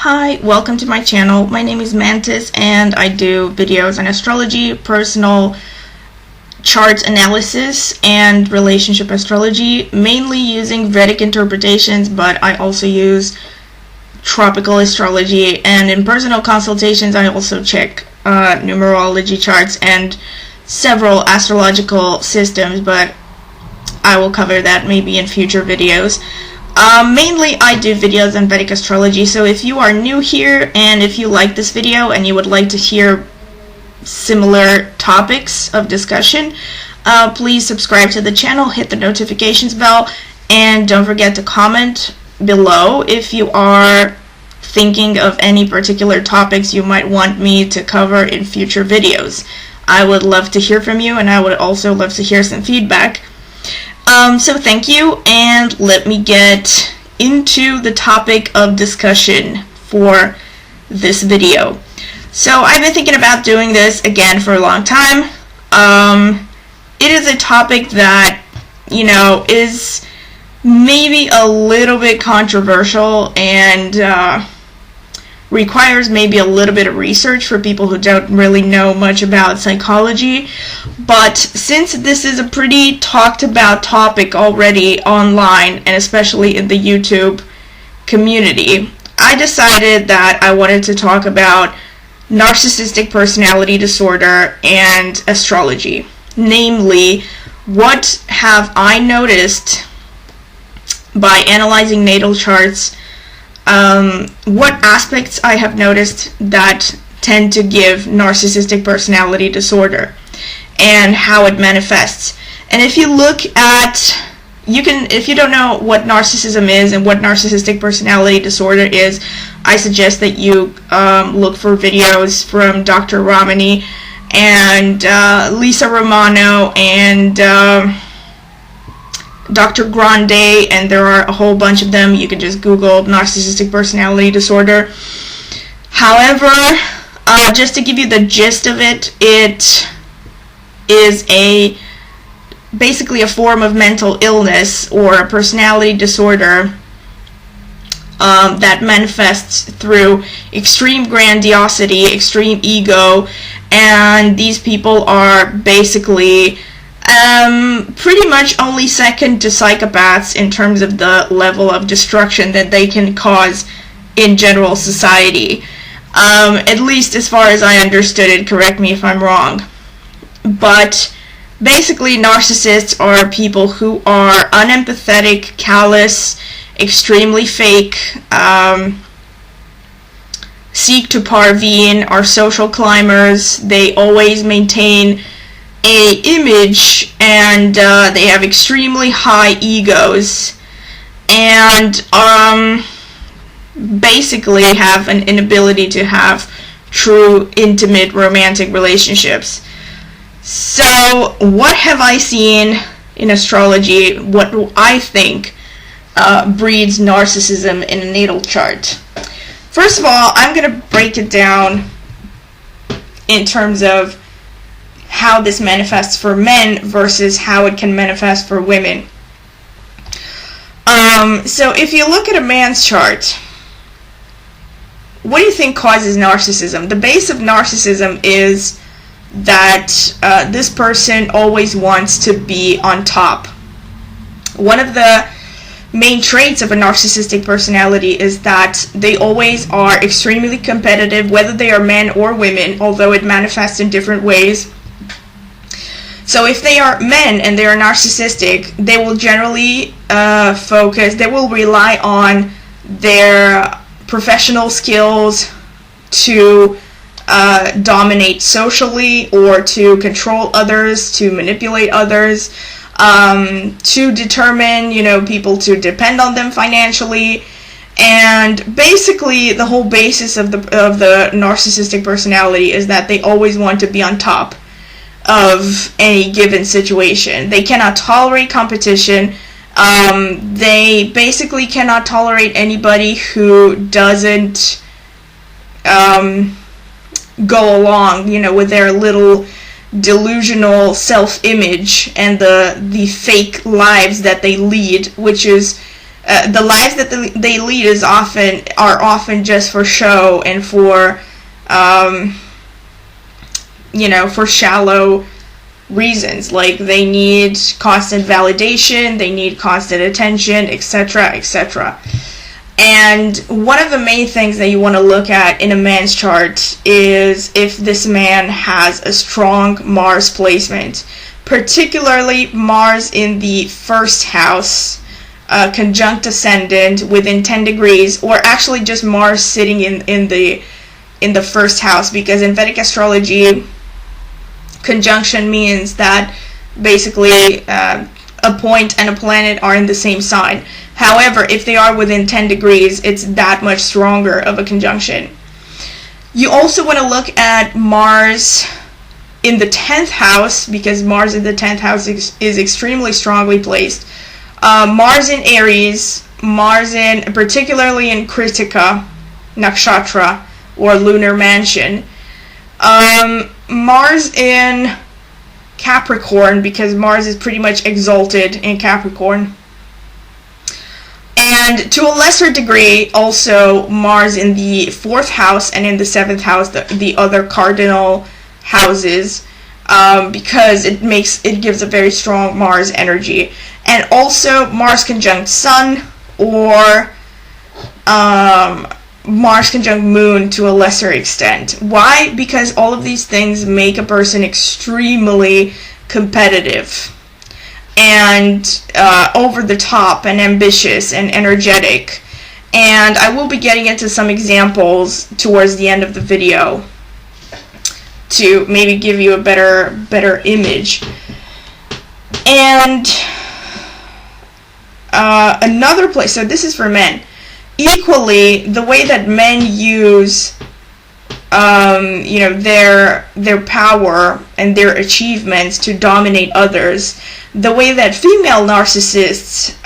Hi, welcome to my channel. My name is Mantis and I do videos on astrology, personal chart analysis, and relationship astrology, mainly using Vedic interpretations, but I also use tropical astrology, and in personal consultations I also check numerology charts and several astrological systems, but I will cover that maybe in future videos. Mainly I do videos on Vedic astrology, so if you are new here and if you like this video and you would like to hear similar topics of discussion, please subscribe to the channel, hit the notifications bell, and don't forget to comment below if you are thinking of any particular topics you might want me to cover in future videos. I would love to hear from you, and I would also love to hear some feedback. So thank you, and let me get into the topic of discussion for this video. So I've been thinking about doing this again for a long time. It is a topic that, you know, is maybe a little bit controversial and requires maybe a little bit of research for people who don't really know much about psychology. But since this is a pretty talked about topic already online, and especially in the YouTube community, I decided that I wanted to talk about narcissistic personality disorder and astrology. Namely, what have I noticed by analyzing natal charts, what aspects I have noticed that tend to give narcissistic personality disorder and how it manifests. And if you look at, if you don't know what narcissism is and what narcissistic personality disorder is, I suggest that you look for videos from Dr. Ramani and Lisa Romano and Dr. Grande, and there are a whole bunch of them. You can just Google narcissistic personality disorder. However, just to give you the gist of it, it is basically a form of mental illness or a personality disorder that manifests through extreme grandiosity, extreme ego, and these people are basically pretty much only second to psychopaths in terms of the level of destruction that they can cause in general society. At least as far as I understood it, correct me if I'm wrong. But basically narcissists are people who are unempathetic, callous, extremely fake, seek to parveen, are social climbers. They always maintain a image, and they have extremely high egos, and basically have an inability to have true intimate romantic relationships. So what have I seen in astrology? What do I think breeds narcissism in a natal chart? First of all, I'm going to break it down in terms of how this manifests for men versus how it can manifest for women. So if you look at a man's chart, what do you think causes narcissism? The base of narcissism is that this person always wants to be on top. One of the main traits of a narcissistic personality is that they always are extremely competitive, whether they are men or women, although it manifests in different ways. So if they are men and they are narcissistic, they will generally they will rely on their professional skills to dominate socially, or to control others, to manipulate others, to determine, people to depend on them financially. And basically the whole basis of the narcissistic personality is that they always want to be on top of any given situation. They cannot tolerate competition. They basically cannot tolerate anybody who doesn't go along, with their little delusional self-image and the fake lives that they lead, which is the lives that they lead are often just for show and for for shallow reasons. Like, they need constant validation, they need constant attention, etc., etc. And one of the main things that you want to look at in a man's chart is if this man has a strong Mars placement, particularly Mars in the first house, conjunct ascendant within 10 degrees, or actually just Mars sitting in the first house, because in Vedic astrology, conjunction means that basically a point and a planet are in the same sign. However, if they are within 10 degrees, it's that much stronger of a conjunction. You also want to look at Mars in the 10th house, because Mars in the 10th house is extremely strongly placed. Mars in Aries, Mars in, particularly in Kritika, Nakshatra, or lunar mansion. Mars in Capricorn, because Mars is pretty much exalted in Capricorn. And to a lesser degree, also Mars in the 4th house and in the 7th house, the other cardinal houses, because it gives a very strong Mars energy. And also Mars conjunct Sun, or Mars conjunct Moon to a lesser extent. Why? Because all of these things make a person extremely competitive and over the top and ambitious and energetic. And I will be getting into some examples towards the end of the video to maybe give you a better image. And another place, so this is for men. Equally, the way that men use their power and their achievements to dominate others, the way that female narcissists,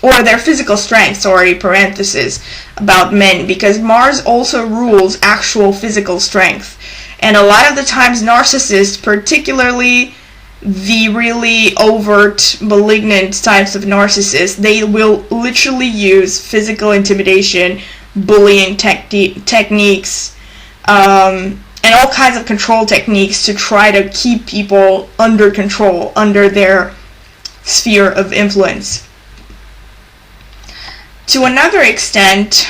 or their physical strength, sorry, parenthesis, about men, because Mars also rules actual physical strength. And a lot of the times narcissists, particularly the really overt, malignant types of narcissists, they will literally use physical intimidation, bullying techniques, and all kinds of control techniques to try to keep people under control, under their sphere of influence. To another extent,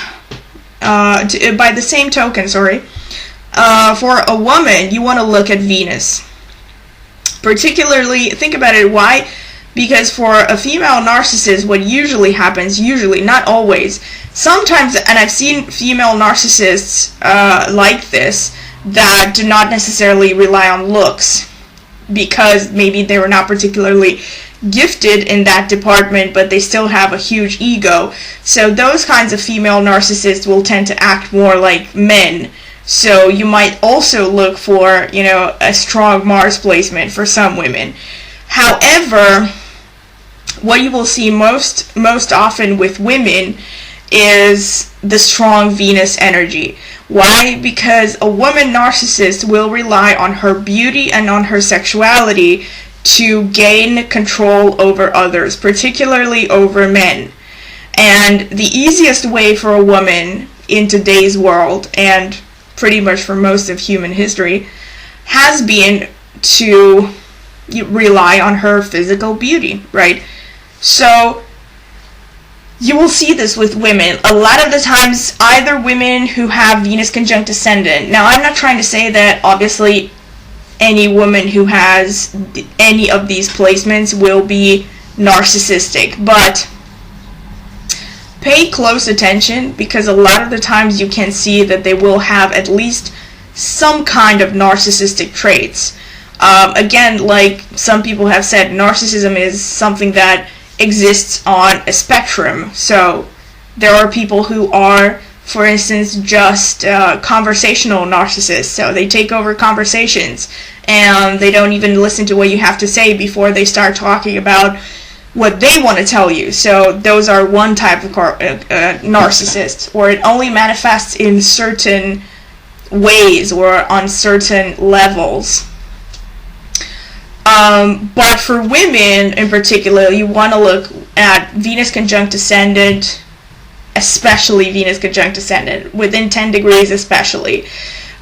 by the same token, for a woman, you want to look at Venus. Particularly, think about it, why? Because for a female narcissist, what usually happens, not always, sometimes, and I've seen female narcissists like this, that do not necessarily rely on looks, because maybe they were not particularly gifted in that department, but they still have a huge ego. So those kinds of female narcissists will tend to act more like men. So you might also look for, a strong Mars placement for some women. However, what you will see most often with women is the strong Venus energy. Why? Because a woman narcissist will rely on her beauty and on her sexuality to gain control over others, particularly over men. And the easiest way for a woman in today's world, and pretty much for most of human history, has been to rely on her physical beauty, right? So you will see this with women. A lot of the times, either women who have Venus conjunct ascendant. Now, I'm not trying to say that obviously any woman who has any of these placements will be narcissistic, but pay close attention, because a lot of the times you can see that they will have at least some kind of narcissistic traits. Again, like some people have said, narcissism is something that exists on a spectrum. So there are people who are, for instance, just conversational narcissists. So they take over conversations and they don't even listen to what you have to say before they start talking about what they want to tell you. So those are one type of narcissist, or it only manifests in certain ways or on certain levels. But for women in particular, you want to look at Venus conjunct ascendant, especially Venus conjunct ascendant, within 10 degrees especially.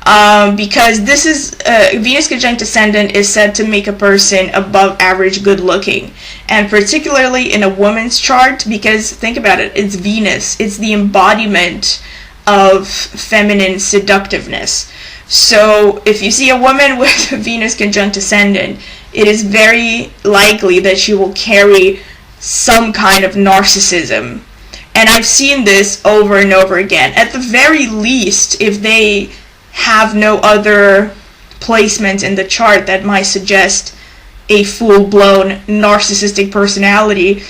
Because this is, Venus conjunct ascendant is said to make a person above average good looking. And particularly in a woman's chart, because think about it, it's Venus. It's the embodiment of feminine seductiveness. So if you see a woman with Venus conjunct ascendant, it is very likely that she will carry some kind of narcissism. And I've seen this over and over again. At the very least, if they have no other placements in the chart that might suggest a full-blown narcissistic personality,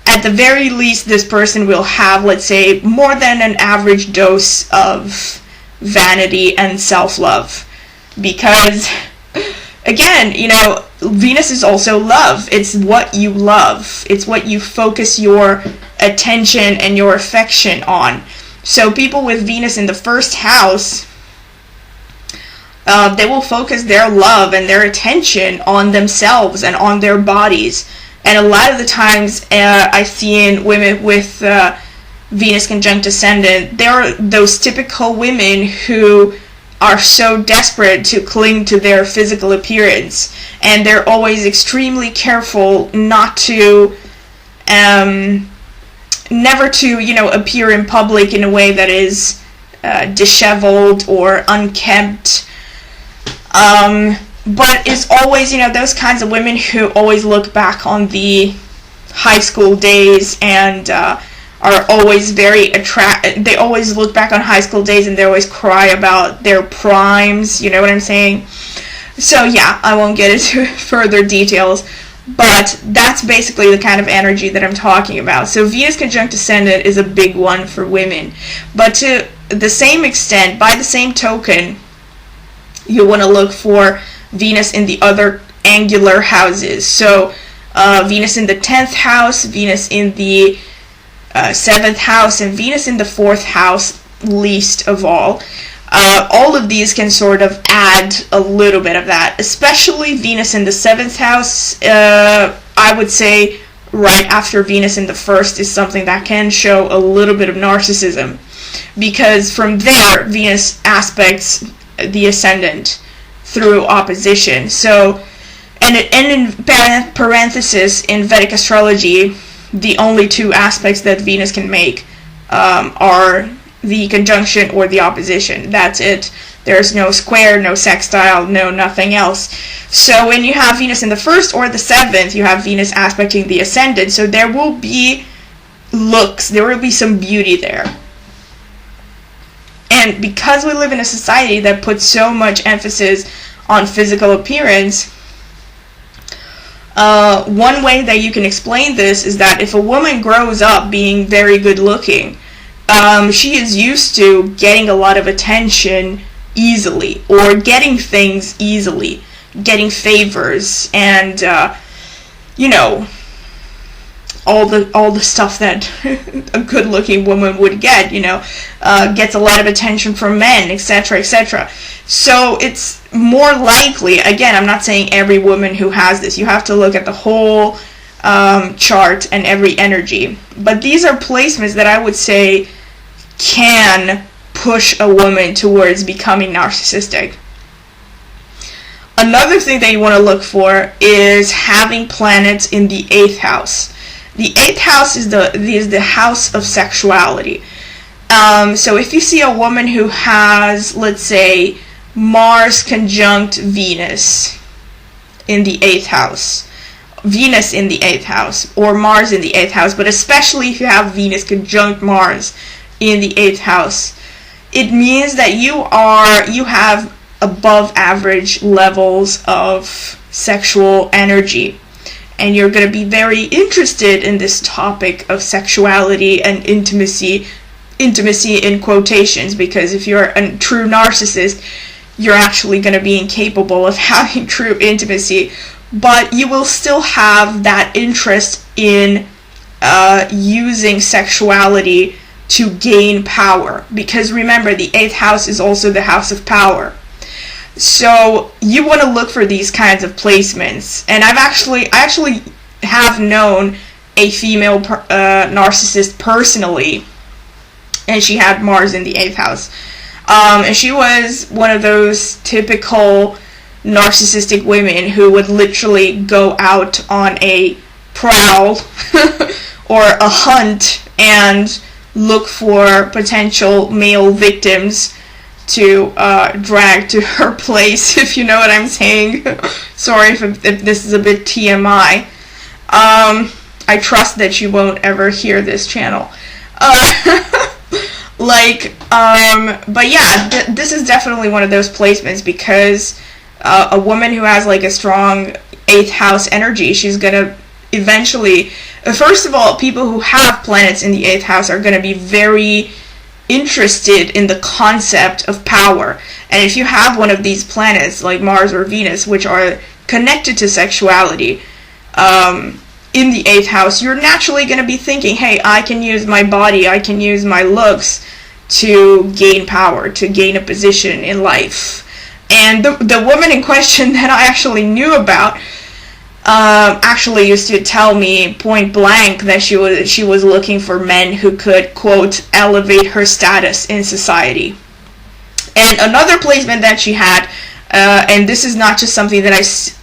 at the very least this person will have, let's say, more than an average dose of vanity and self-love. Because, again, you know, Venus is also love. It's what you love. It's what you focus your attention and your affection on. So people with Venus in the first house, they will focus their love and their attention on themselves and on their bodies. And a lot of the times I've seen women with Venus conjunct ascendant, they're those typical women who are so desperate to cling to their physical appearance, and they're always extremely careful not to, never to, you know, appear in public in a way that is disheveled or unkempt. But it's always, you know, those kinds of women who always look back on the high school days and are always very they always look back on high school days and they always cry about their primes, you know what I'm saying? So yeah, I won't get into further details, but that's basically the kind of energy that I'm talking about. So Venus conjunct ascendant is a big one for women, but to the same extent, by the same token, you want to look for Venus in the other angular houses. So Venus in the 10th house, Venus in the 7th house, and Venus in the 4th house least of all. All of these can sort of add a little bit of that, especially Venus in the 7th house. I would say right after Venus in the 1st is something that can show a little bit of narcissism, because from there Venus aspects the ascendant through opposition. So, and in parenthesis in Vedic astrology, the only two aspects that Venus can make are the conjunction or the opposition. That's it. There's no square, no sextile, no nothing else. So when you have Venus in the 1st or the 7th, you have Venus aspecting the ascendant. So there will be looks, there will be some beauty there. And because we live in a society that puts so much emphasis on physical appearance, one way that you can explain this is that if a woman grows up being very good looking, she is used to getting a lot of attention easily, or getting things easily, getting favors, and you know, all the stuff that a good looking woman would get, you know, gets a lot of attention from men, etc., etc. So it's more likely, again, I'm not saying every woman who has this, you have to look at the whole chart and every energy, but these are placements that I would say can push a woman towards becoming narcissistic. Another thing that you want to look for is having planets in the 8th house. The 8th house is the house of sexuality. So if you see a woman who has, let's say, Mars conjunct Venus in the 8th house, Venus in the 8th house, or Mars in the 8th house, but especially if you have Venus conjunct Mars in the 8th house, it means that you have above average levels of sexual energy, and you're going to be very interested in this topic of sexuality and intimacy in quotations, because if you're a true narcissist, you're actually going to be incapable of having true intimacy, but you will still have that interest in using sexuality to gain power, because remember, the 8th house is also the house of power. So you want to look for these kinds of placements. And I actually have known a female narcissist personally, and she had Mars in the 8th house. And she was one of those typical narcissistic women who would literally go out on a prowl or a hunt and look for potential male victims to drag to her place, if you know what I'm saying. Sorry if this is a bit TMI. I trust that you won't ever hear this channel. But yeah, this is definitely one of those placements, because a woman who has like a strong 8th house energy, she's gonna eventually, first of all, people who have planets in the 8th house are gonna be very interested in the concept of power. And if you have one of these planets like Mars or Venus, which are connected to sexuality, in the 8th house, you're naturally going to be thinking, hey, I can use my body, I can use my looks to gain power, to gain a position in life. And the woman in question that I actually knew about actually used to tell me point blank that she was looking for men who could, quote, elevate her status in society. And another placement that she had, and this is not just something that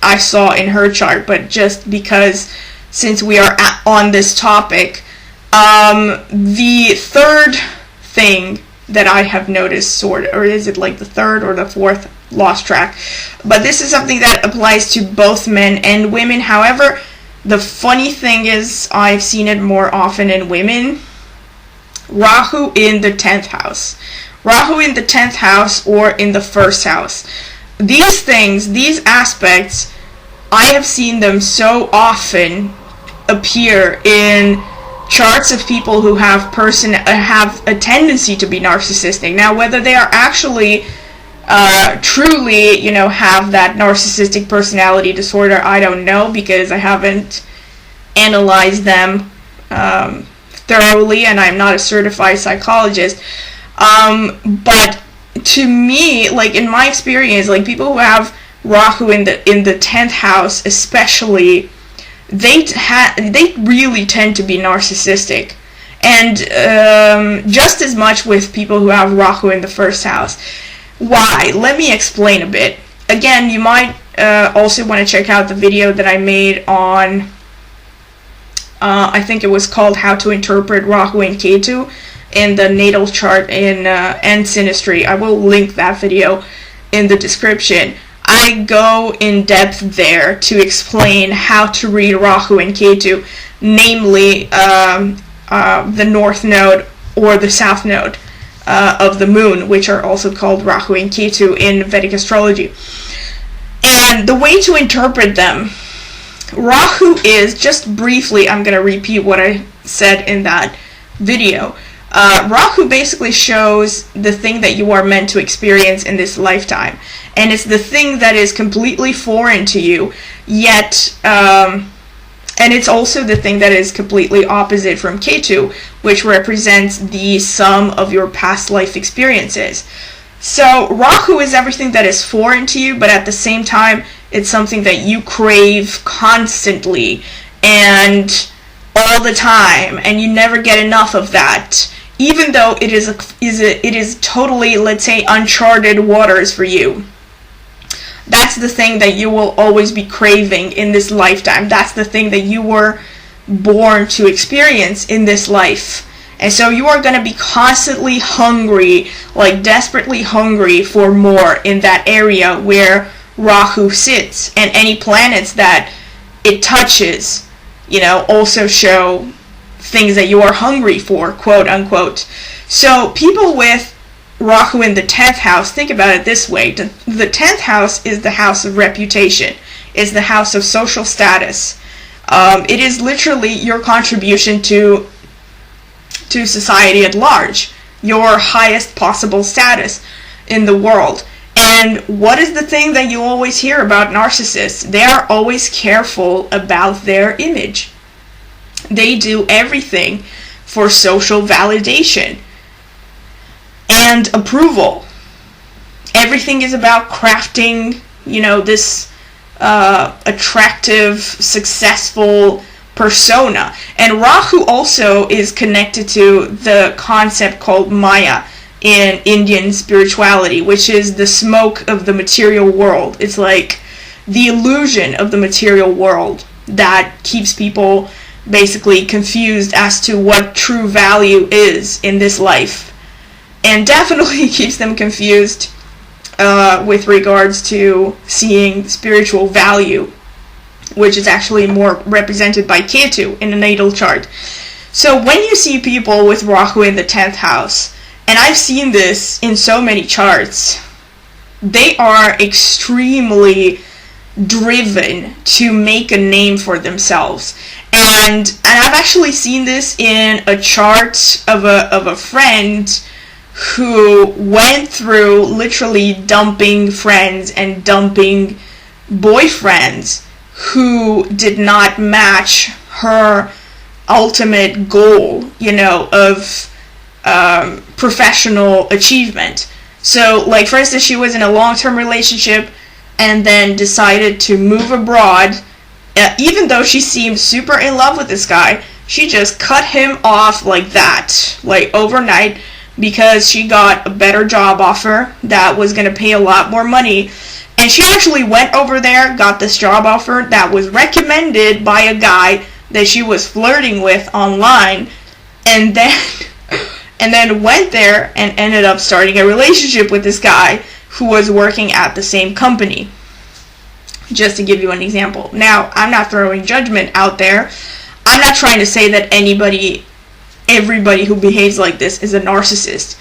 I saw in her chart, but just because since we are on this topic, the third thing that I have noticed, or is it like the third or the fourth, lost track, but this is something that applies to both men and women. However, the funny thing is I've seen it more often in women. Rahu in the 10th house. Rahu in the 10th house or in the 1st house. These things, these aspects, I have seen them so often appear in charts of people who have a tendency to be narcissistic. Now, whether they are actually truly, have that narcissistic personality disorder, I don't know, because I haven't analyzed them thoroughly, and I'm not a certified psychologist. But to me, like in my experience, like people who have Rahu in the 10th house, especially, they really tend to be narcissistic, and just as much with people who have Rahu in the 1st house. Why? Let me explain a bit. Again, you might also want to check out the video that I made on, I think it was called How to Interpret Rahu and Ketu in the natal chart and synastry. I will link that video in the description. I go in depth there to explain how to read Rahu and Ketu, namely the north node or the south node of the moon, which are also called Rahu and Ketu in Vedic astrology. And the way to interpret them, Rahu is, just briefly, I'm going to repeat what I said in that video. Rahu basically shows the thing that you are meant to experience in this lifetime. And it's the thing that is completely foreign to you, yet, and it's also the thing that is completely opposite from Ketu, which represents the sum of your past life experiences. So Rahu is everything that is foreign to you, but at the same time, it's something that you crave constantly and all the time, and you never get enough of that, even though it is totally, let's say, uncharted waters for you. That's the thing that you will always be craving in this lifetime. That's the thing that you were born to experience in this life. And so you are going to be constantly hungry, like desperately hungry for more in that area where Rahu sits. And any planets that it touches, also show things that you are hungry for, quote unquote. So people with Rahu in the 10th house, think about it this way. The 10th house is the house of reputation. It's the house of social status. It is literally your contribution to society at large, your highest possible status in the world. And what is the thing that you always hear about narcissists? They are always careful about their image. They do everything for social validation and approval. everything is about crafting, this attractive, successful persona. And Rahu also is connected to the concept called Maya in Indian spirituality, which is the smoke of the material world. It's like the illusion of the material world that keeps people basically confused as to what true value is in this life, and definitely keeps them confused with regards to seeing spiritual value, which is actually more represented by Ketu in a natal chart. So when you see people with Rahu in the 10th house, and I've seen this in so many charts, they are extremely driven to make a name for themselves. And I've actually seen this in a chart of a friend who went through literally dumping friends and dumping boyfriends who did not match her ultimate goal, of professional achievement. So, like, for instance, she was in a long-term relationship and then decided to move abroad. Even though she seemed super in love with this guy, she just cut him off like that, like overnight, because she got a better job offer that was going to pay a lot more money. And she actually went over there, got this job offer that was recommended by a guy that she was flirting with online, and then went there and ended up starting a relationship with this guy who was working at the same company. Just to give you an example. Now, I'm not throwing judgment out there. I'm not trying to say that everybody who behaves like this is a narcissist.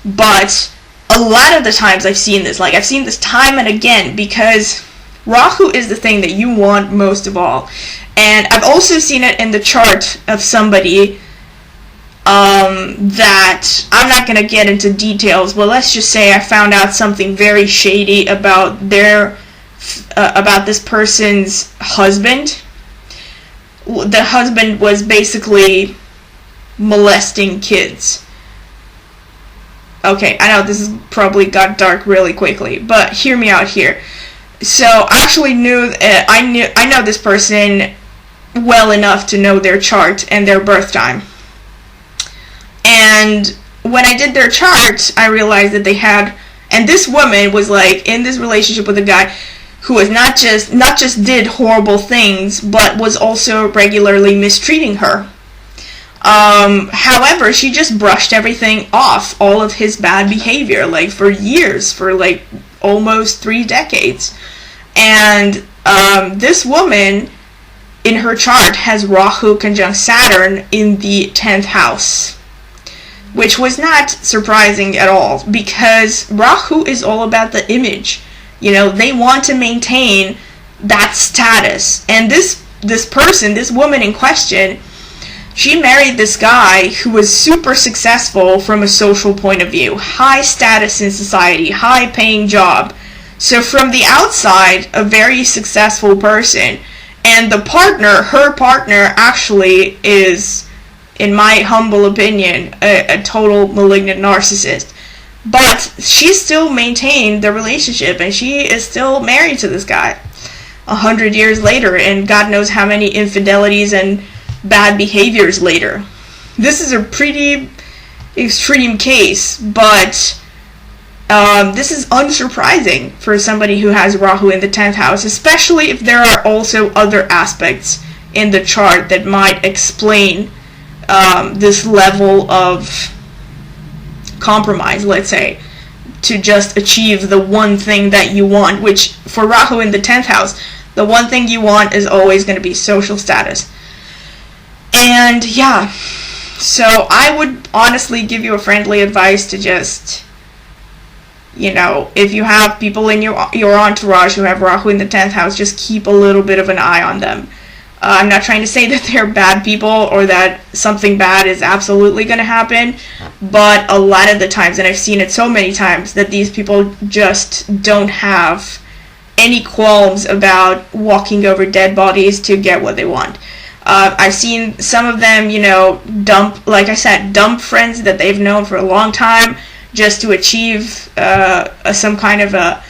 But a lot of the times I've seen this. Like, I've seen this time and again, because Rahu is the thing that you want most of all. And I've also seen it in the chart of somebody that I'm not going to get into details, but let's just say I found out something very shady about this person's husband. The husband was basically molesting kids. Okay, I know this is probably got dark really quickly, but hear me out here. So I actually I know this person well enough to know their chart and their birth time. And when I did their chart, I realized that they had, and this woman was like in this relationship with a guy who was not just did horrible things, but was also regularly mistreating her. However, she just brushed everything off, all of his bad behavior, like for years, for like almost 3 decades. And this woman in her chart has Rahu conjunct Saturn in the 10th house, which was not surprising at all, because Rahu is all about the image. They want to maintain that status. And this person, this woman in question, she married this guy who was super successful from a social point of view, high status in society, high paying job. So from the outside, a very successful person. And her partner actually is, in my humble opinion, a total malignant narcissist. But she still maintained the relationship, and she is still married to this guy 100 years later, and God knows how many infidelities and bad behaviors later. This is a pretty extreme case, but this is unsurprising for somebody who has Rahu in the 10th house, especially if there are also other aspects in the chart that might explain this level of compromise, let's say, to just achieve the one thing that you want, which for Rahu in the 10th house, the one thing you want is always going to be social status. And yeah, so I would honestly give you a friendly advice to just, if you have people in your entourage who have Rahu in the 10th house, just keep a little bit of an eye on them. I'm not trying to say that they're bad people or that something bad is absolutely going to happen, but a lot of the times, and I've seen it so many times, that these people just don't have any qualms about walking over dead bodies to get what they want. I've seen some of them, dump friends that they've known for a long time just to achieve some kind of a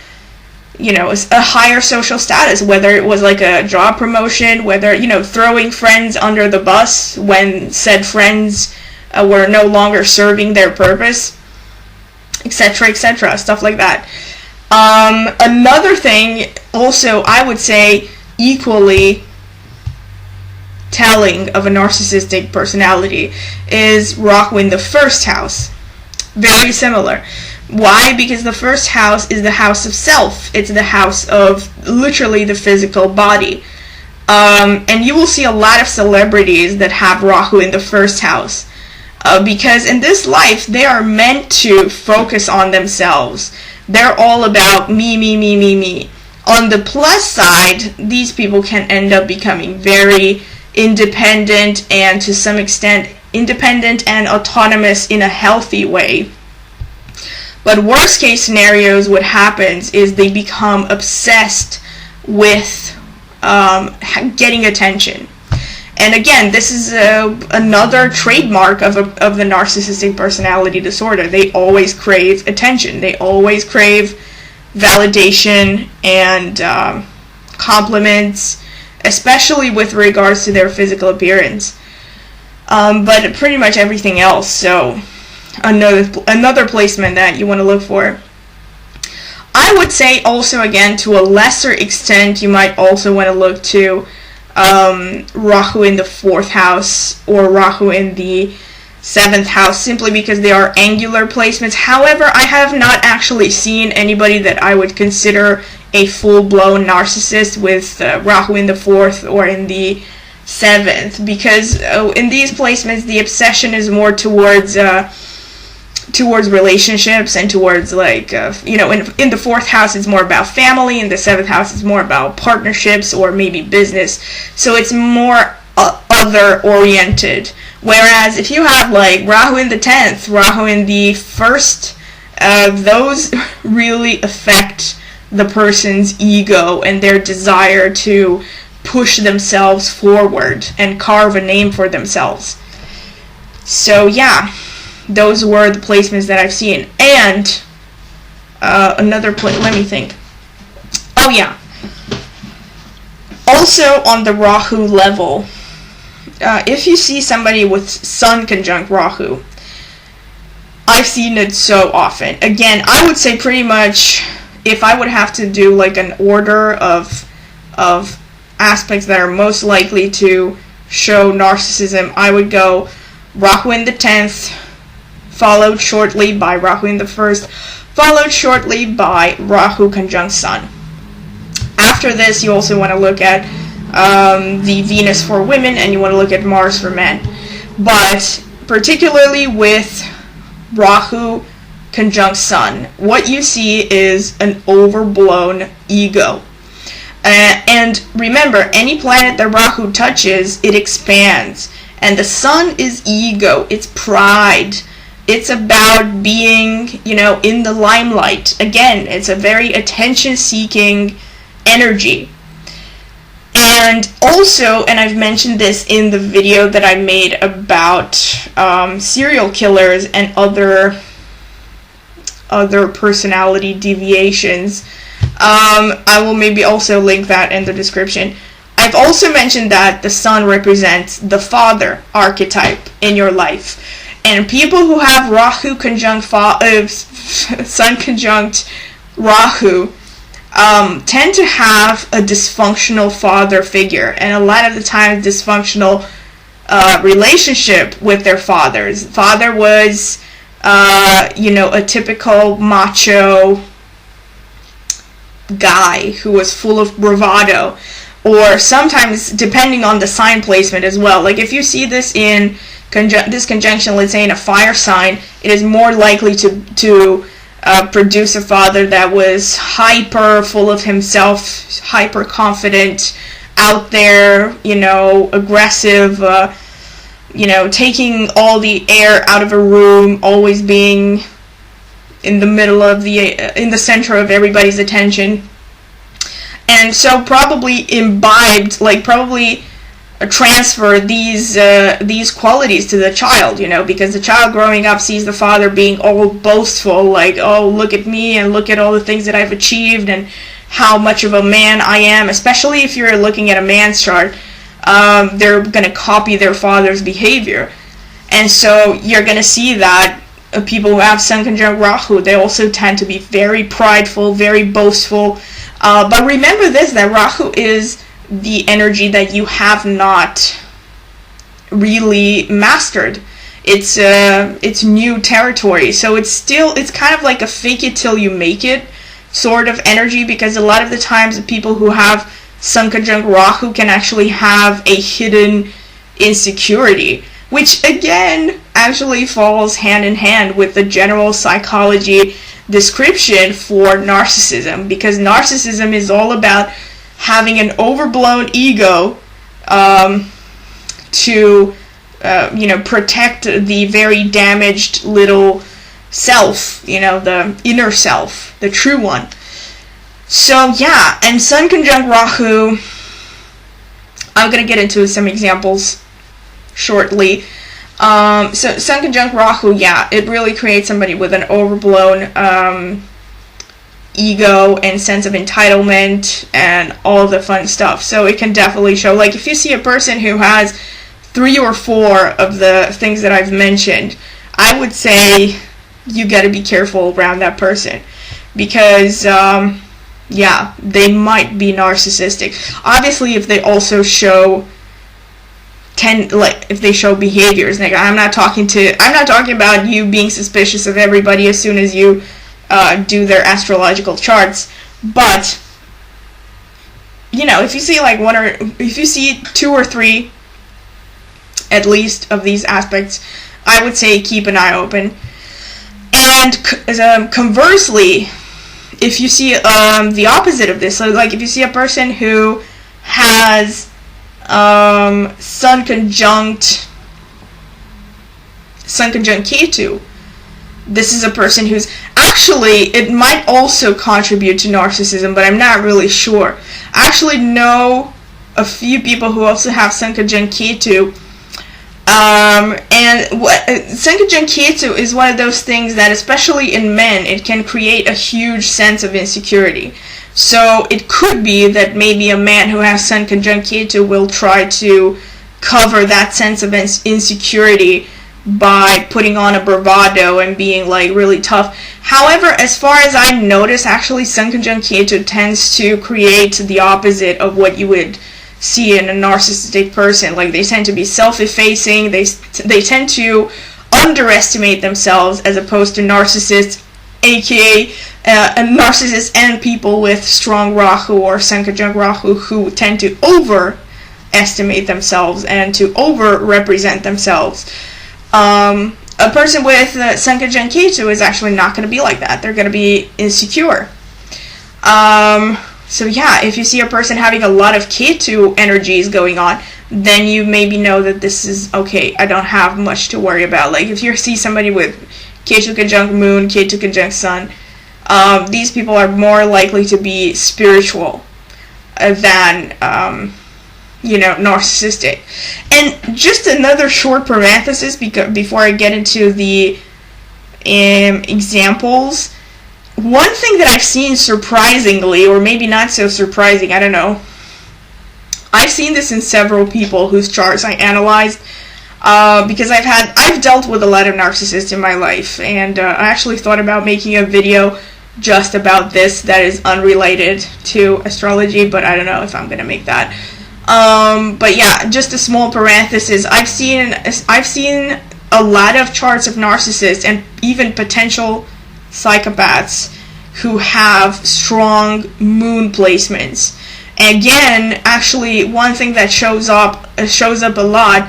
higher social status, whether it was like a job promotion, whether, throwing friends under the bus when said friends were no longer serving their purpose, etc., stuff like that. Another thing, also, I would say equally telling of a narcissistic personality, is Rahu in the first house. Very similar. Why? Because the first house is the house of self. It's the house of literally the physical body. And you will see a lot of celebrities that have Rahu in the first house. Because in this life, they are meant to focus on themselves. They're all about me. On the plus side, these people can end up becoming very independent, and to some extent independent and autonomous in a healthy way. But worst case scenarios, what happens is they become obsessed with getting attention. And again, this is another trademark of the narcissistic personality disorder. They always crave attention. They always crave validation and compliments, especially with regards to their physical appearance. But pretty much everything else. So another placement that you want to look for. I would say also, again, to a lesser extent, you might also want to look to Rahu in the 4th house or Rahu in the 7th house, simply because they are angular placements. However, I have not actually seen anybody that I would consider a full-blown narcissist with Rahu in the 4th or in the 7th, because in these placements the obsession is more towards relationships and towards in the 4th house it's more about family, in the 7th house it's more about partnerships or maybe business, so it's more other oriented. Whereas if you have like Rahu in the 10th, Rahu in the 1st, those really affect the person's ego and their desire to push themselves forward and carve a name for themselves. So yeah, those were the placements that I've seen. And let me think. Oh yeah. Also on the Rahu level, if you see somebody with Sun conjunct Rahu, I've seen it so often. Again, I would say pretty much, if I would have to do like an order of aspects that are most likely to show narcissism, I would go Rahu in the 10th, followed shortly by Rahu in the 1st, followed shortly by Rahu conjunct Sun. After this, you also want to look at the Venus for women, and you want to look at Mars for men. But particularly with Rahu conjunct Sun, what you see is an overblown ego. And remember, any planet that Rahu touches, it expands. And the Sun is ego, it's pride. It's about being, in the limelight. Again, it's a very attention-seeking energy. And also, and I've mentioned this in the video that I made about serial killers and other personality deviations. I will maybe also link that in the description. I've also mentioned that the Sun represents the father archetype in your life. And people who have Rahu conjunct Sun conjunct Rahu tend to have a dysfunctional father figure, and a lot of the time dysfunctional relationship with their fathers. Father was a typical macho guy who was full of bravado, or sometimes, depending on the sign placement as well. Like if you see this in this conjunction, let's say in a fire sign, it is more likely to produce a father that was hyper full of himself, hyper confident, out there, aggressive, taking all the air out of a room, always being in the center of everybody's attention. And so probably imbibed, transfer these qualities to the child, because the child growing up sees the father being all boastful, like, oh, look at me and look at all the things that I've achieved and how much of a man I am. Especially if you're looking at a man's chart, they're going to copy their father's behavior. And so you're going to see that people who have Sun conjunct Rahu, they also tend to be very prideful, very boastful. But remember this, that Rahu is the energy that you have not really mastered. It's new territory. So it's kind of like a fake it till you make it sort of energy, because a lot of the times the people who have Sun conjunct Rahu can actually have a hidden insecurity, which again actually falls hand in hand with the general psychology description for narcissism, because narcissism is all about having an overblown ego to protect the very damaged little self, the inner self, the true one. So yeah, and Sun conjunct Rahu, I'm going to get into some examples shortly. So Sun conjunct Rahu, yeah, it really creates somebody with an overblown ego and sense of entitlement and all of the fun stuff. So it can definitely show, like if you see a person who has 3 or 4 of the things that I've mentioned, I would say you got to be careful around that person, because yeah, they might be narcissistic. Obviously, if they also show if they show behaviors, like I'm not talking about you being suspicious of everybody as soon as you do their astrological charts, but if you see like if you see 2 or 3 at least of these aspects, I would say keep an eye open. And conversely, if you see the opposite of this, so like if you see a person who has Sun conjunct Ketu, this is a person who's actually, it might also contribute to narcissism, but I'm not really sure. I actually know a few people who also have Sun conjunct Ketu. And Sun conjunct Ketu is one of those things that, especially in men, it can create a huge sense of insecurity. So it could be that maybe a man who has Sun conjunct Ketu will try to cover that sense of insecurity by putting on a bravado and being like really tough. However, as far as I've noticed, actually Sun conjunct Ketu tends to create the opposite of what you would see in a narcissistic person. Like they tend to be self-effacing, they tend to underestimate themselves, as opposed to narcissists, aka narcissists and people with strong Rahu or Sun conjunct Rahu, who tend to overestimate themselves and to over-represent themselves. A person with Sun conjunct Ketu is actually not going to be like that. They're going to be insecure. So yeah, if you see a person having a lot of Ketu energies going on, then you maybe know that this is okay, I don't have much to worry about. Like if you see somebody with Ketu conjunct Moon, Ketu conjunct Sun, these people are more likely to be spiritual than narcissistic. And just another short parenthesis before I get into the examples. One thing that I've seen surprisingly, or maybe not so surprising, I don't know, I've seen this in several people whose charts I analyzed, because I've dealt with a lot of narcissists in my life, and I actually thought about making a video just about this that is unrelated to astrology, but I don't know if I'm gonna make that. But yeah, just a small parenthesis. I've seen a lot of charts of narcissists and even potential psychopaths who have strong moon placements. And again, actually, one thing that shows up a lot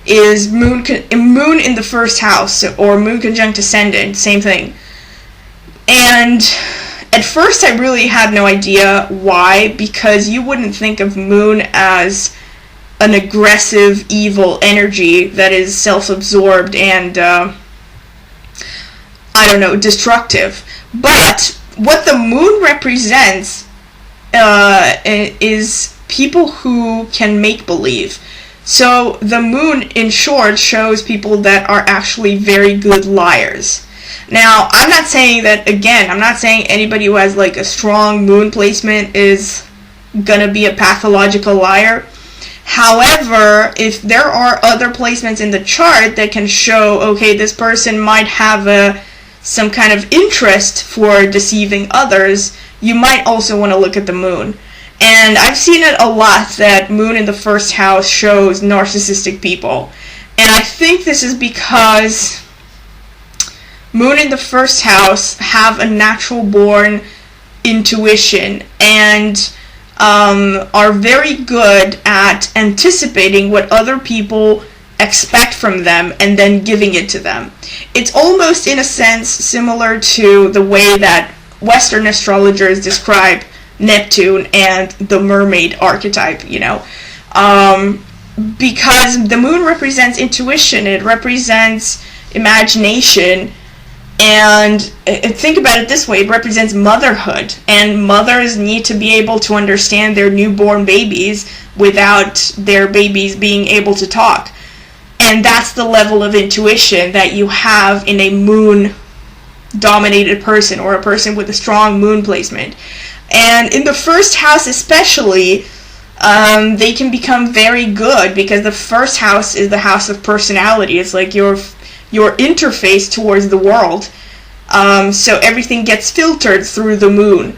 is moon in the first house, or moon conjunct ascendant, same thing. And at first I really had no idea why, because you wouldn't think of moon as an aggressive, evil energy that is self-absorbed and destructive. But what the moon represents is people who can make believe. So the moon, in short, shows people that are actually very good liars. Now, I'm not saying that, again, I'm not saying anybody who has like a strong moon placement is gonna be a pathological liar. However, if there are other placements in the chart that can show, okay, this person might have some kind of interest for deceiving others, you might also want to look at the moon. And I've seen it a lot that moon in the first house shows narcissistic people. And I think this is because moon in the first house have a natural born intuition and are very good at anticipating what other people expect from them and then giving it to them. It's almost, in a sense, similar to the way that Western astrologers describe Neptune and the mermaid archetype, because the moon represents intuition, it represents imagination, and think about it this way, it represents motherhood, and mothers need to be able to understand their newborn babies without their babies being able to talk. And that's the level of intuition that you have in a moon-dominated person, or a person with a strong moon placement. And in the first house especially, they can become very good, because the first house is the house of personality. It's like your interface towards the world. So everything gets filtered through the moon.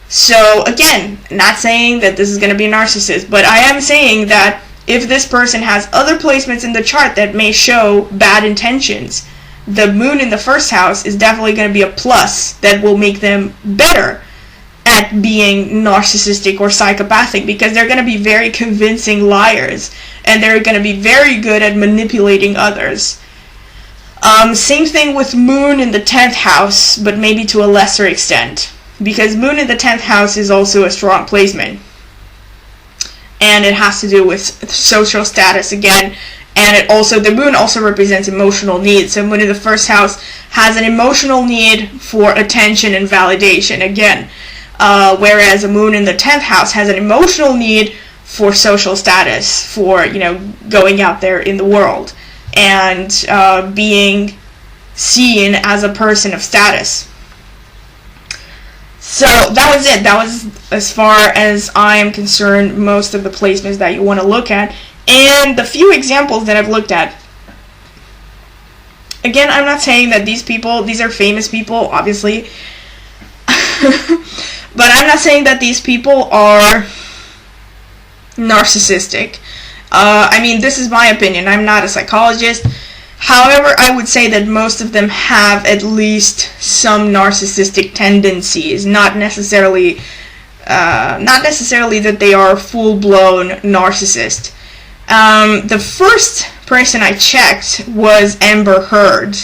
So again, not saying that this is going to be a narcissist, but I am saying that if this person has other placements in the chart that may show bad intentions, the moon in the first house is definitely going to be a plus that will make them better at being narcissistic or psychopathic, because they're going to be very convincing liars, and they're going to be very good at manipulating others. Same thing with moon in the 10th house, but maybe to a lesser extent, because moon in the 10th house is also a strong placement, and it has to do with social status again, and the moon also represents emotional needs. So moon in the first house has an emotional need for attention and validation again, whereas a moon in the 10th house has an emotional need for social status, for going out there in the world and being seen as a person of status. So that was it. That was, as far as I am concerned, most of the placements that you want to look at, and the few examples that I've looked at. Again, I'm not saying that these are famous people, obviously, but I'm not saying that these people are narcissistic. This is my opinion. I'm not a psychologist. However, I would say that most of them have at least some narcissistic tendencies, not necessarily that they are full-blown narcissist. The first person I checked was Amber Heard.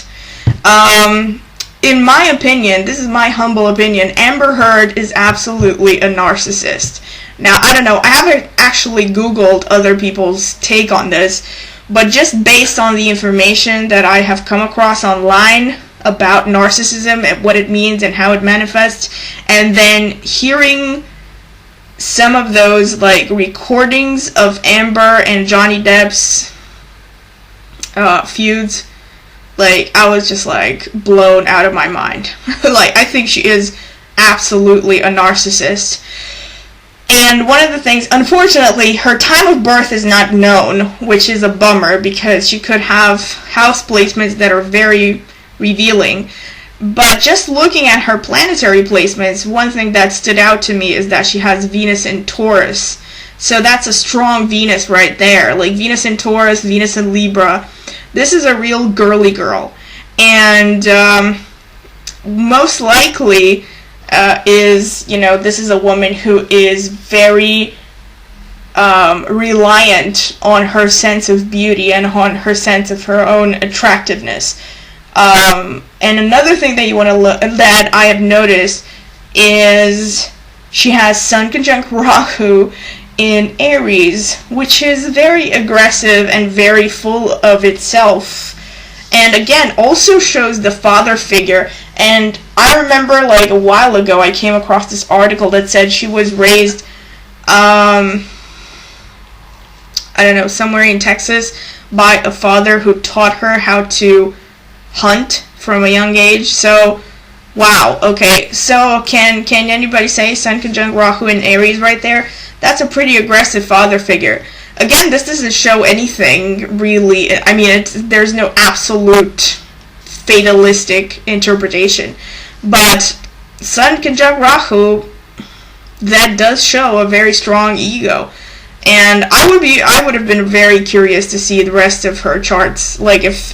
In my opinion, this is my humble opinion, Amber Heard is absolutely a narcissist. Now, I don't know, I haven't actually Googled other people's take on this, but just based on the information that I have come across online about narcissism and what it means and how it manifests, and then hearing some of those recordings of Amber and Johnny Depp's feuds, I was just blown out of my mind. I think she is absolutely a narcissist. And one of the things, unfortunately, her time of birth is not known, which is a bummer, because she could have house placements that are very revealing. But just looking at her planetary placements, one thing that stood out to me is that she has Venus in Taurus. So that's a strong Venus right there. Venus in Taurus, Venus in Libra. This is a real girly girl. And most likely this is a woman who is very reliant on her sense of beauty and on her sense of her own attractiveness. And another thing that you want to that I have noticed is she has Sun conjunct Rahu in Aries, which is very aggressive and very full of itself, and again also shows the father figure. And I remember a while ago I came across this article that said she was raised I don't know, somewhere in Texas by a father who taught her how to hunt from a young age. So, wow, okay. So, can anybody say Sun conjunct Rahu in Aries right there? That's a pretty aggressive father figure. Again, this doesn't show anything, really. I mean, there's no absolute fatalistic interpretation. But Sun conjunct Rahu, that does show a very strong ego. And I would have been very curious to see the rest of her charts, like if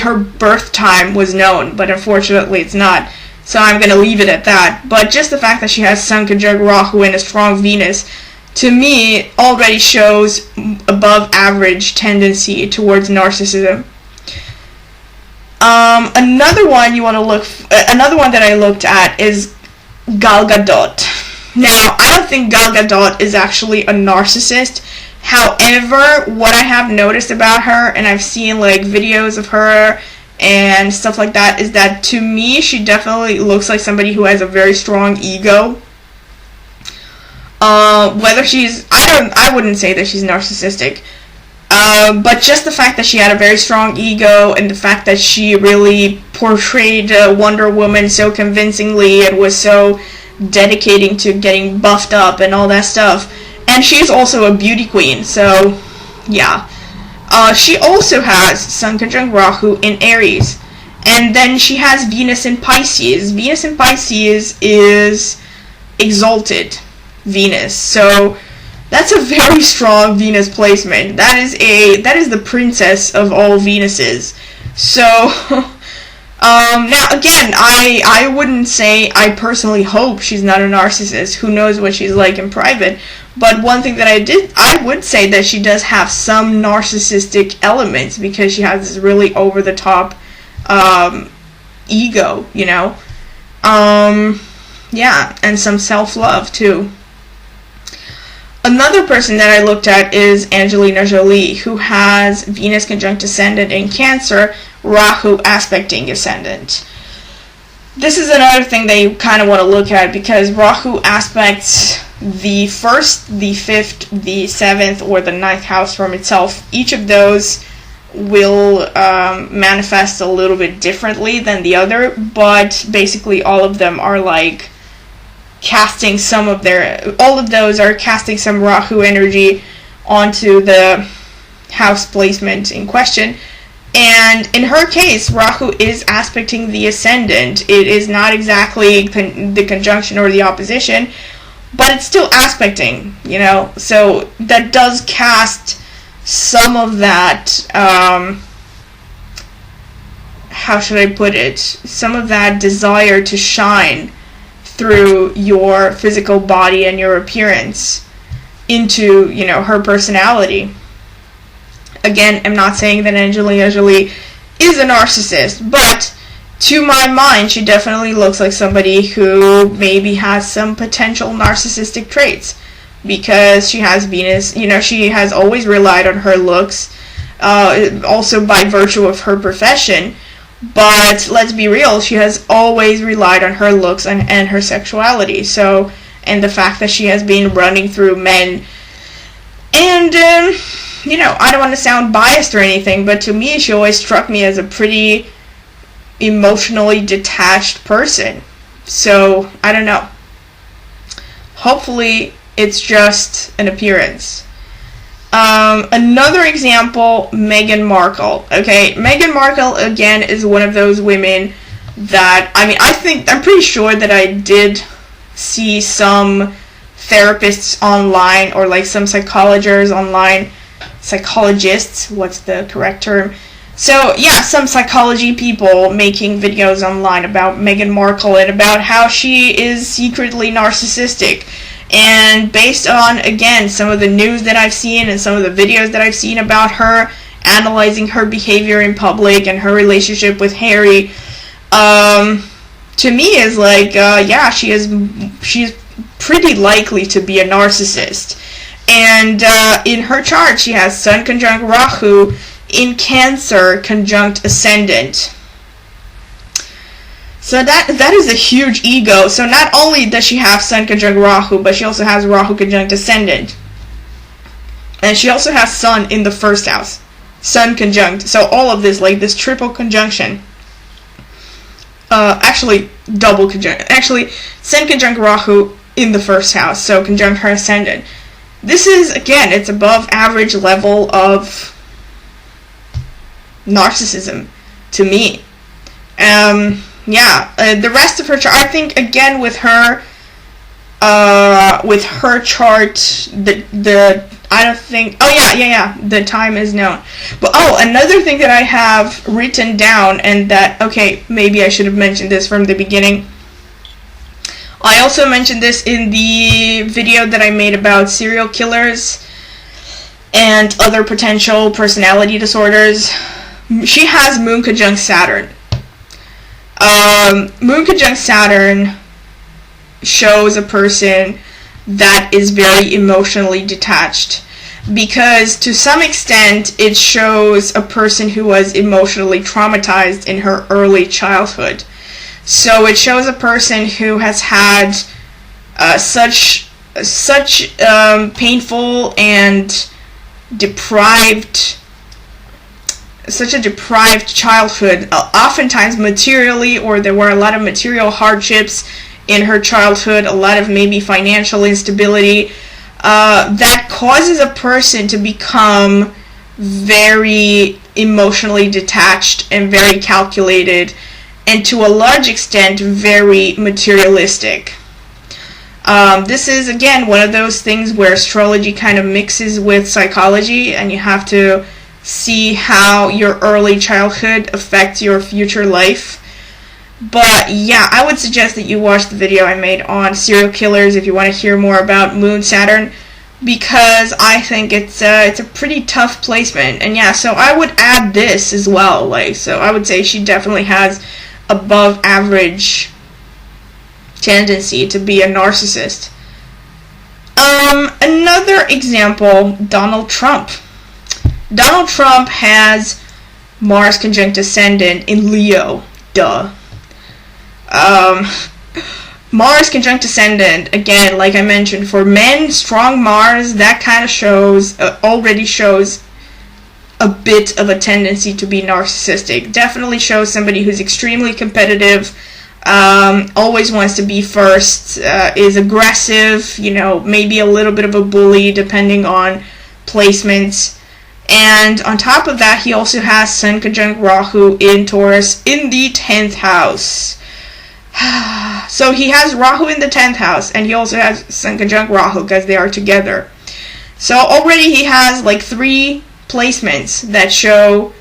her birth time was known, but unfortunately it's not. So I'm going to leave it at that. But just the fact that she has Sun conjunct Rahu and a strong Venus, to me, already shows above average tendency towards narcissism. Another one that I looked at is Gal Gadot. Now, I don't think Gal Gadot is actually a narcissist. However, what I have noticed about her, and I've seen like videos of her and stuff like that, is that to me she definitely looks like somebody who has a very strong ego. Whether she's, I wouldn't say that she's narcissistic. But just the fact that she had a very strong ego, and the fact that she really portrayed Wonder Woman so convincingly and was so dedicating to getting buffed up and all that stuff. And she's also a beauty queen, so yeah. She also has Sun conjunct Rahu in Aries. And then she has Venus in Pisces. Venus in Pisces is exalted Venus. So that's a very strong Venus placement. That is the princess of all Venuses. So now again, I wouldn't say, I personally hope she's not a narcissist. Who knows what she's like in private. But one thing that I would say that she does have some narcissistic elements, because she has this really over the top ego, you know. Yeah, and some self-love too. Another person that I looked at is Angelina Jolie, who has Venus conjunct Ascendant in Cancer, Rahu aspecting Ascendant. This is another thing that you kind of want to look at, because Rahu aspects the 1st, the 5th, the 7th, or the 9th house from itself. Each of those will manifest a little bit differently than the other, but basically all of them are like casting all of those are casting some Rahu energy onto the house placement in question. And in her case, Rahu is aspecting the Ascendant. It is not exactly the conjunction or the opposition, but it's still aspecting, you know. So that does cast some of that, how should I put it, some of that desire to shine through your physical body and your appearance into, you know, her personality. Again, I'm not saying that Angelina Jolie is a narcissist, but to my mind, she definitely looks like somebody who maybe has some potential narcissistic traits, because she has Venus, you know, she has always relied on her looks, also by virtue of her profession. But let's be real, she has always relied on her looks and her sexuality. So, and the fact that she has been running through men. And, you know, I don't want to sound biased or anything, but to me, she always struck me as a pretty emotionally detached person. So, I don't know. Hopefully, it's just an appearance. Another example, Meghan Markle. Okay, Meghan Markle, again, is one of those women that, I mean, I'm pretty sure that I did see some therapists online, or like some psychologists, what's the correct term? So, yeah, some psychology people making videos online about Meghan Markle and about how she is secretly narcissistic. And based on, again, some of the news that I've seen and some of the videos that I've seen about her, analyzing her behavior in public and her relationship with Harry, to me is like, yeah, she's pretty likely to be a narcissist. And in her chart, she has Sun conjunct Rahu in Cancer conjunct Ascendant. So that is a huge ego. So not only does she have Sun conjunct Rahu, but she also has Rahu conjunct Ascendant. And she also has Sun in the first house. Sun conjunct. So all of this, like this triple conjunction. Actually, double conjunct. Actually, Sun conjunct Rahu in the first house. So conjunct her ascendant. This is, again, it's above average level of narcissism to me. The rest of her chart, I think, again, with her chart, I don't think, the time is known. But, another thing that I have written down, and that, okay, maybe I should have mentioned this from the beginning. I also mentioned this in the video that I made about serial killers and other potential personality disorders. She has Moon conjunct Saturn. Moon conjunct Saturn shows a person that is very emotionally detached, because to some extent it shows a person who was emotionally traumatized in her early childhood. So it shows a person who has had such painful and deprived childhood, oftentimes materially, or there were a lot of material hardships in her childhood, a lot of maybe financial instability, that causes a person to become very emotionally detached and very calculated, and to a large extent very materialistic. This is, again, one of those things where astrology kind of mixes with psychology, and you have to see how your early childhood affects your future life. But yeah, I would suggest that you watch the video I made on serial killers if you want to hear more about Moon Saturn, because I think it's a pretty tough placement. And yeah, so I would add this as well. So I would say she definitely has above average tendency to be a narcissist. Another example, Donald Trump. Donald Trump has Mars conjunct ascendant in Leo. Duh. Mars conjunct ascendant, again, like I mentioned, for men, strong Mars, that kind of already shows a bit of a tendency to be narcissistic. Definitely shows somebody who's extremely competitive, always wants to be first, is aggressive, maybe a little bit of a bully depending on placements. And on top of that, he also has Sun conjunct Rahu in Taurus in the 10th house. So he has Rahu in the 10th house, and he also has Sun conjunct Rahu because they are together. So already he has like 3 placements that show,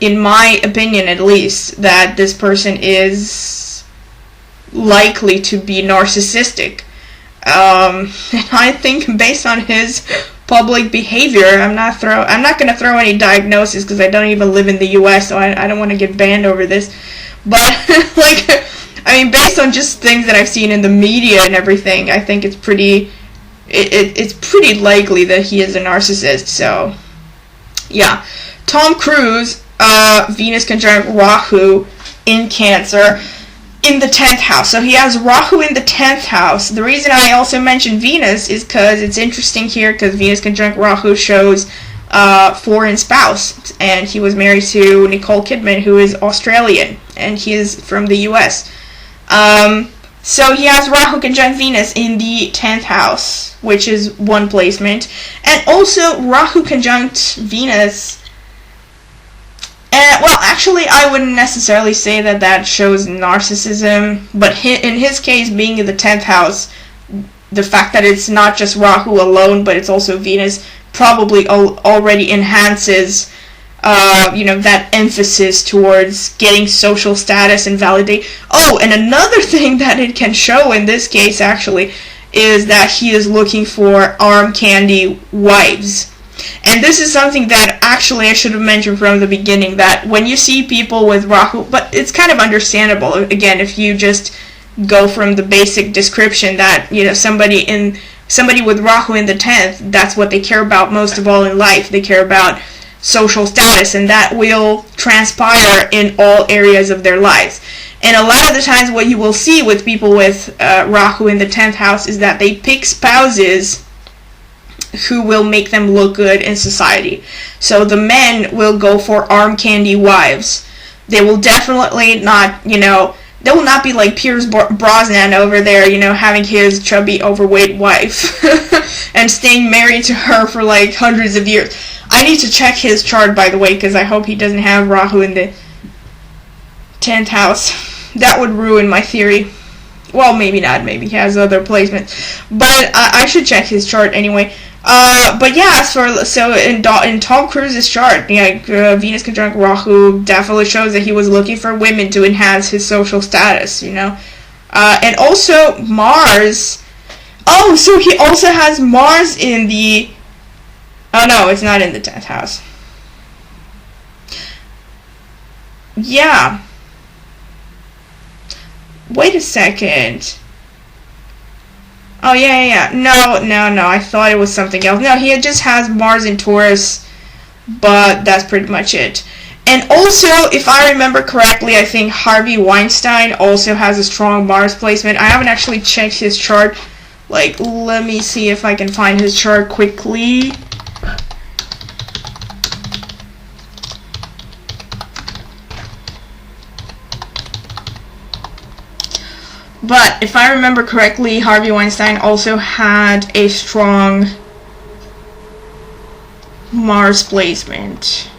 in my opinion at least, that this person is likely to be narcissistic. And I think based on his public behavior, I'm not going to throw any diagnosis because I don't even live in the US, so I don't want to get banned over this. But based on just things that I've seen in the media and everything, I think it's pretty likely that he is a narcissist. So yeah, Tom Cruise, Venus conjunct Rahu in Cancer in the 10th house. So he has Rahu in the 10th house. The reason I also mentioned Venus is because it's interesting here, because Venus conjunct Rahu shows foreign spouse, and he was married to Nicole Kidman, who is Australian, and he is from the US. So he has Rahu conjunct Venus in the 10th house, which is one placement, and also Rahu conjunct Venus. Well, actually, I wouldn't necessarily say that shows narcissism, but in his case, being in the 10th house, the fact that it's not just Rahu alone, but it's also Venus, probably already enhances, that emphasis towards getting social status and validate. Oh, and another thing that it can show in this case, actually, is that he is looking for arm candy wives. And this is something that actually I should have mentioned from the beginning, that when you see people with Rahu, but it's kind of understandable, again, if you just go from the basic description that, somebody with Rahu in the 10th, that's what they care about most of all in life. They care about social status, and that will transpire in all areas of their lives. And a lot of the times what you will see with people with Rahu in the 10th house is that they pick spouses who will make them look good in society. So the men will go for arm candy wives. They will definitely not, they will not be like Pierce Brosnan over there, having his chubby, overweight wife and staying married to her for like hundreds of years. I need to check his chart, by the way, because I hope he doesn't have Rahu in the 10th house. That would ruin my theory. Well, maybe not. Maybe he has other placements. But I should check his chart anyway. But yeah, so in Tom Cruise's chart, Venus conjunct Rahu definitely shows that he was looking for women to enhance his social status, and also Mars. Oh, so he also has Mars in the. Oh no, it's not in the 10th house. Yeah. Wait a second. Oh, yeah. No. I thought it was something else. No, he just has Mars in Taurus, but that's pretty much it. And also, if I remember correctly, I think Harvey Weinstein also has a strong Mars placement. I haven't actually checked his chart. Like, let me see if I can find his chart quickly. But if I remember correctly, Harvey Weinstein also had a strong Mars placement.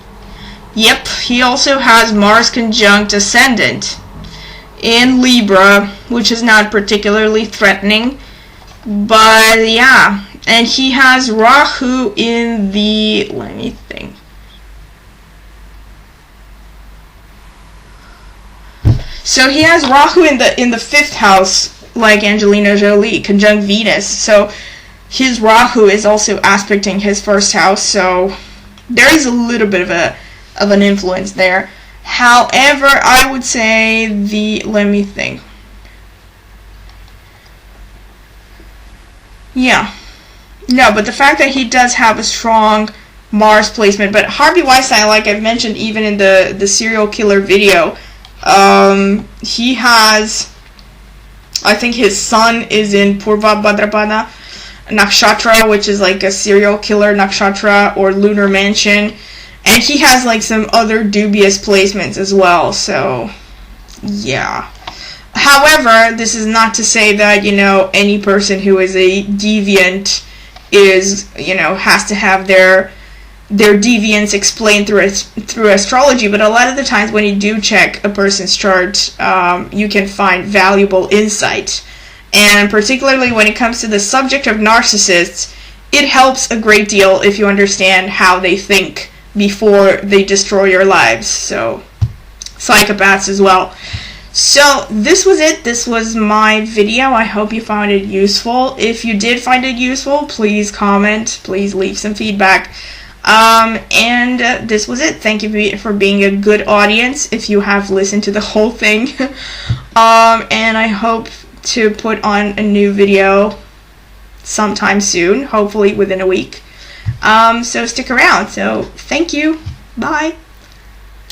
Yep, he also has Mars conjunct ascendant in Libra, which is not particularly threatening. But yeah, and he has Rahu in the, let me think. So he has Rahu in the 5th house, like Angelina Jolie, conjunct Venus. So his Rahu is also aspecting his 1st house. So there is a little bit of an influence there. However, I would say let me think. Yeah. No, but the fact that he does have a strong Mars placement. But Harvey Weinstein, like I've mentioned even in the serial killer video, he has, I think his son is in Purva Bhadrapada Nakshatra, which is like a serial killer nakshatra or lunar mansion, and he has like some other dubious placements as well. So yeah. However, this is not to say that any person who is a deviant is has to have their deviance explained through astrology, but a lot of the times when you do check a person's chart, you can find valuable insight. And particularly when it comes to the subject of narcissists, it helps a great deal if you understand how they think before they destroy your lives. So, psychopaths as well. So, this was it. This was my video. I hope you found it useful. If you did find it useful, please comment. Please leave some feedback. And this was it. Thank you for being a good audience if you have listened to the whole thing. And I hope to put on a new video sometime soon, hopefully within a week. So stick around. So thank you. Bye.